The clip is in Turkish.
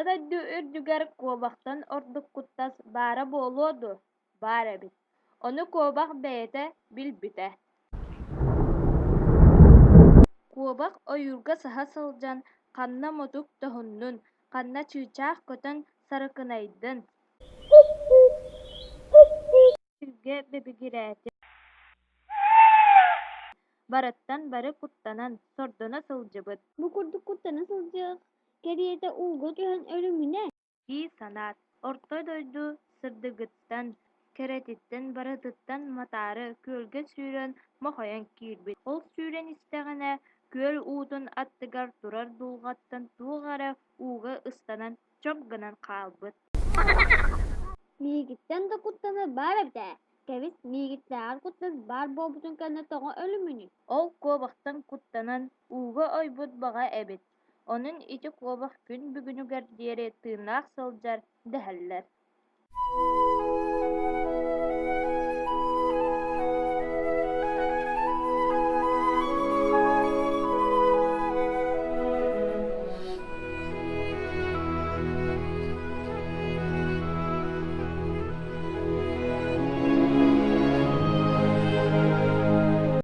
döydü ürdüger kobaktan orduk kuttas bara boluodu. Bara bit. Onu kobak beyete bilbite. Kobak oyurga saha sılcan, kanna motuk tohunnun, kanna çıçaq kötön sarıkınaydın. Türge bebigireti. Barattan barı kuttanan, sorduna sılcıbıt. Bu kurduk kutta nasılcık? Geriyete uğgu tühen ölümüne. Ki sanat, orta doydu sırdıgıttan, keretitten baratıttan matarı kölge sürен mohoyan kirbit. Ol süren istegine köl uutun attıgar durar dulgattan tuğara uğga ıstanan çok gınan kalbıt. Migitten de kuttanı bar evde. Kevis migitler kuttanı bar bobutun kanına toğa ölümünü. Ol kobaktan kuttanan uğga oybut baga ebit. Onun içi kobak gün bugünü gerdiyere tırnak salcar deheller.